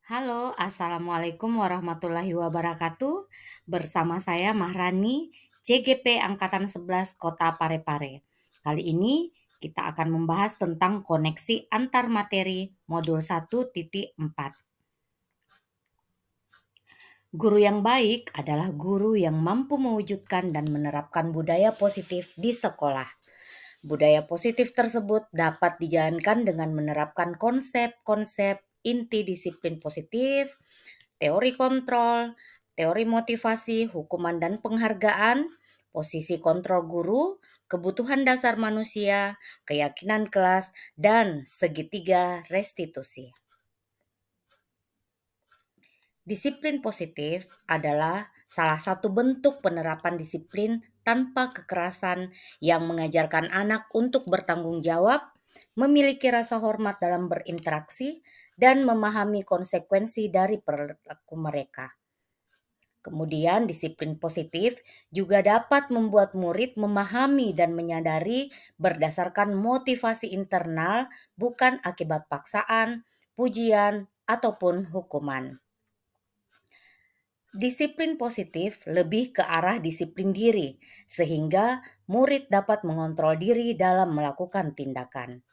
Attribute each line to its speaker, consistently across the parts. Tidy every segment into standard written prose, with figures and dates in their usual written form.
Speaker 1: Halo, Assalamualaikum warahmatullahi wabarakatuh. Bersama saya Mahrani, CGP Angkatan 11 Kota Parepare. Kali ini kita akan membahas tentang koneksi antar materi modul 1.4. Guru yang baik adalah guru yang mampu mewujudkan dan menerapkan budaya positif di sekolah. Budaya positif tersebut dapat dijalankan dengan menerapkan konsep-konsep inti disiplin positif, teori kontrol, teori motivasi, hukuman dan penghargaan, posisi kontrol guru, kebutuhan dasar manusia, keyakinan kelas, dan segitiga restitusi. Disiplin positif adalah salah satu bentuk penerapan disiplin tanpa kekerasan yang mengajarkan anak untuk bertanggung jawab, memiliki rasa hormat dalam berinteraksi, dan memahami konsekuensi dari perilaku mereka. Kemudian, disiplin positif juga dapat membuat murid memahami dan menyadari berdasarkan motivasi internal, bukan akibat paksaan, pujian, ataupun hukuman. Disiplin positif lebih ke arah disiplin diri, sehingga murid dapat mengontrol diri dalam melakukan tindakan.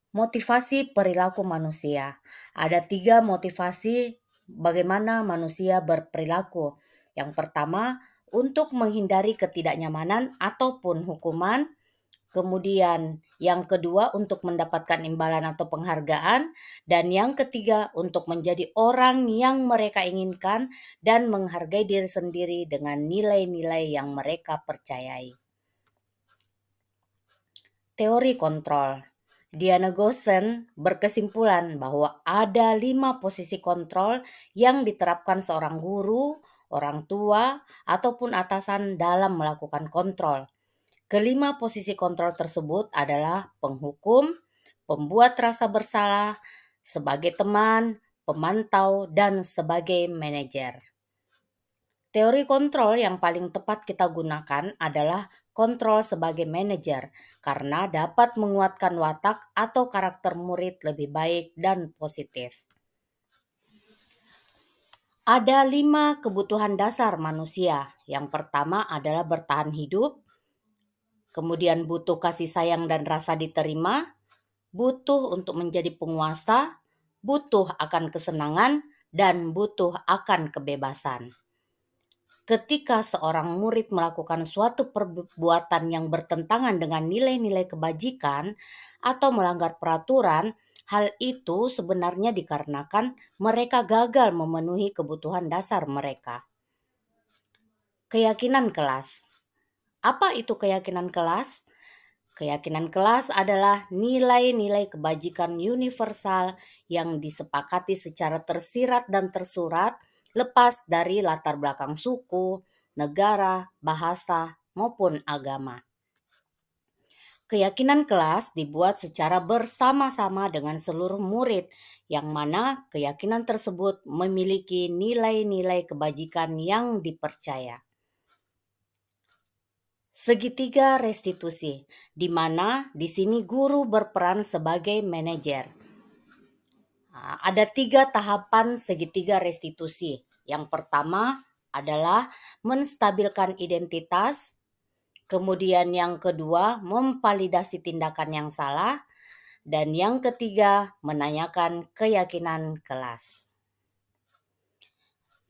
Speaker 1: Motivasi perilaku manusia. Ada 3 motivasi bagaimana manusia berperilaku. Yang pertama, untuk menghindari ketidaknyamanan ataupun hukuman. Kemudian yang kedua untuk mendapatkan imbalan atau penghargaan, dan yang ketiga untuk menjadi orang yang mereka inginkan dan menghargai diri sendiri dengan nilai-nilai yang mereka percayai. Teori kontrol. Diana Goosen berkesimpulan bahwa ada 5 posisi kontrol yang diterapkan seorang guru, orang tua, ataupun atasan dalam melakukan kontrol. Kelima posisi kontrol tersebut adalah penghukum, pembuat rasa bersalah, sebagai teman, pemantau, dan sebagai manajer. Teori kontrol yang paling tepat kita gunakan adalah kontrol sebagai manajer karena dapat menguatkan watak atau karakter murid lebih baik dan positif. Ada 5 kebutuhan dasar manusia. Yang pertama adalah bertahan hidup, kemudian butuh kasih sayang dan rasa diterima, butuh untuk menjadi penguasa, butuh akan kesenangan, dan butuh akan kebebasan. Ketika seorang murid melakukan suatu perbuatan yang bertentangan dengan nilai-nilai kebajikan atau melanggar peraturan, hal itu sebenarnya dikarenakan mereka gagal memenuhi kebutuhan dasar mereka. Keyakinan kelas. Apa itu keyakinan kelas? Keyakinan kelas adalah nilai-nilai kebajikan universal yang disepakati secara tersirat dan tersurat lepas dari latar belakang suku, negara, bahasa, maupun agama. Keyakinan kelas dibuat secara bersama-sama dengan seluruh murid, yang mana keyakinan tersebut memiliki nilai-nilai kebajikan yang dipercaya. Segitiga restitusi, di mana di sini guru berperan sebagai manajer. Ada 3 tahapan segitiga restitusi. Yang pertama adalah menstabilkan identitas, kemudian yang kedua memvalidasi tindakan yang salah, dan yang ketiga menanyakan keyakinan kelas.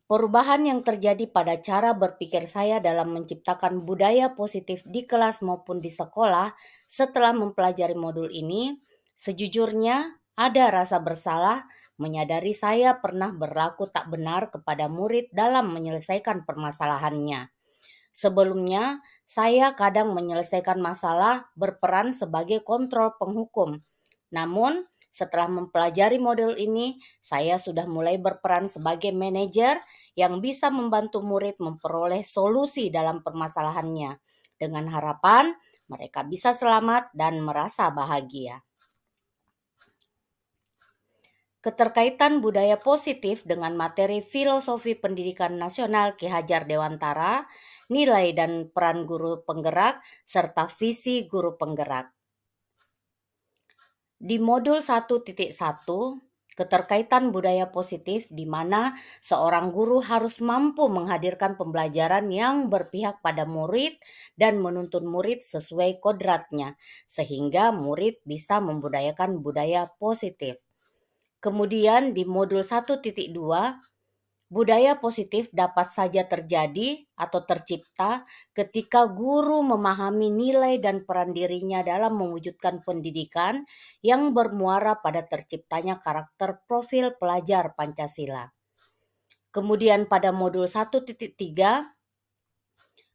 Speaker 1: Perubahan yang terjadi pada cara berpikir saya dalam menciptakan budaya positif di kelas maupun di sekolah setelah mempelajari modul ini, sejujurnya ada rasa bersalah menyadari saya pernah berlaku tak benar kepada murid dalam menyelesaikan permasalahannya. Sebelumnya, saya kadang menyelesaikan masalah berperan sebagai kontrol penghukum. Namun, setelah mempelajari modul ini, saya sudah mulai berperan sebagai manajer yang bisa membantu murid memperoleh solusi dalam permasalahannya, dengan harapan mereka bisa selamat dan merasa bahagia. Keterkaitan budaya positif dengan materi Filosofi Pendidikan Nasional Ki Hajar Dewantara, nilai dan peran guru penggerak, serta visi guru penggerak. Di modul 1.1, keterkaitan budaya positif di mana seorang guru harus mampu menghadirkan pembelajaran yang berpihak pada murid dan menuntun murid sesuai kodratnya, sehingga murid bisa membudayakan budaya positif. Kemudian di modul 1.2, budaya positif dapat saja terjadi atau tercipta ketika guru memahami nilai dan peran dirinya dalam mewujudkan pendidikan yang bermuara pada terciptanya karakter profil pelajar Pancasila. Kemudian pada modul 1.3,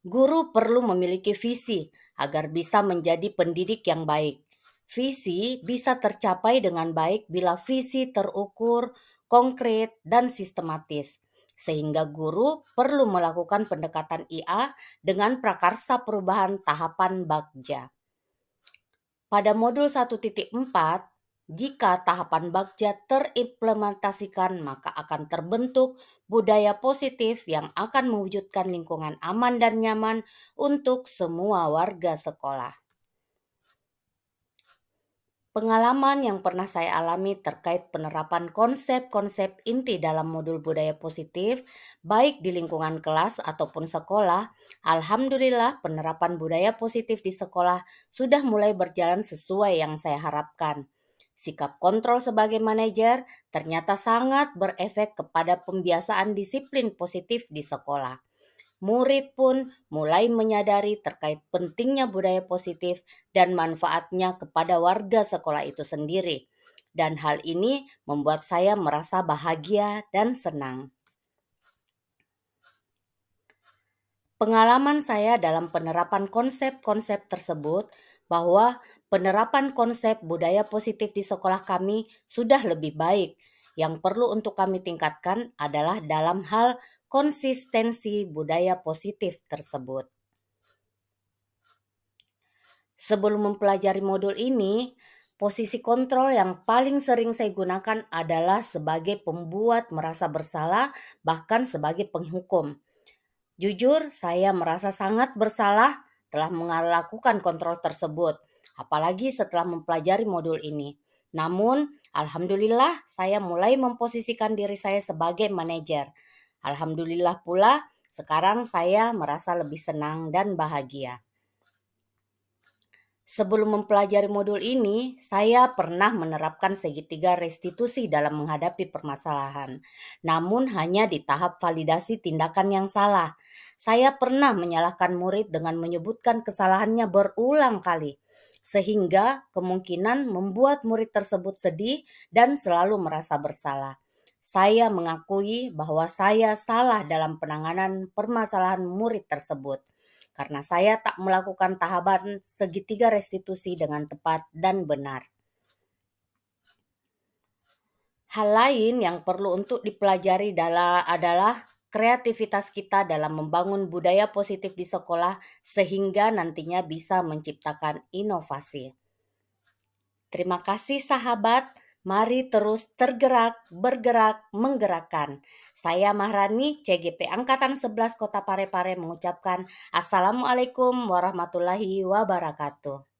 Speaker 1: guru perlu memiliki visi agar bisa menjadi pendidik yang baik. Visi bisa tercapai dengan baik bila visi terukur, konkret, dan sistematis. Sehingga guru perlu melakukan pendekatan IA dengan prakarsa perubahan tahapan Bagja. Pada modul 1.4, jika tahapan Bagja terimplementasikan, maka akan terbentuk budaya positif yang akan mewujudkan lingkungan aman dan nyaman untuk semua warga sekolah. Pengalaman yang pernah saya alami terkait penerapan konsep-konsep inti dalam modul budaya positif, baik di lingkungan kelas ataupun sekolah, alhamdulillah penerapan budaya positif di sekolah sudah mulai berjalan sesuai yang saya harapkan. Sikap kontrol sebagai manajer ternyata sangat berefek kepada pembiasaan disiplin positif di sekolah. Murid pun mulai menyadari terkait pentingnya budaya positif dan manfaatnya kepada warga sekolah itu sendiri. Dan hal ini membuat saya merasa bahagia dan senang. Pengalaman saya dalam penerapan konsep-konsep tersebut bahwa penerapan konsep budaya positif di sekolah kami sudah lebih baik. Yang perlu untuk kami tingkatkan adalah dalam hal konsistensi budaya positif tersebut. Sebelum mempelajari modul ini, posisi kontrol yang paling sering saya gunakan adalah sebagai pembuat merasa bersalah, bahkan sebagai penghukum. Jujur, saya merasa sangat bersalah telah melakukan kontrol tersebut, apalagi setelah mempelajari modul ini. Namun, alhamdulillah saya mulai memposisikan diri saya sebagai manajer. Alhamdulillah pula, sekarang saya merasa lebih senang dan bahagia. Sebelum mempelajari modul ini, saya pernah menerapkan segitiga restitusi dalam menghadapi permasalahan. Namun hanya di tahap validasi tindakan yang salah. Saya pernah menyalahkan murid dengan menyebutkan kesalahannya berulang kali, sehingga kemungkinan membuat murid tersebut sedih dan selalu merasa bersalah. Saya mengakui bahwa saya salah dalam penanganan permasalahan murid tersebut, karena saya tak melakukan tahapan segitiga restitusi dengan tepat dan benar. Hal lain yang perlu untuk dipelajari adalah kreativitas kita dalam membangun budaya positif di sekolah sehingga nantinya bisa menciptakan inovasi. Terima kasih sahabat, mari terus tergerak, bergerak, menggerakkan. Saya Mahrani, CGP Angkatan 11 Kota Parepare mengucapkan Assalamualaikum warahmatullahi wabarakatuh.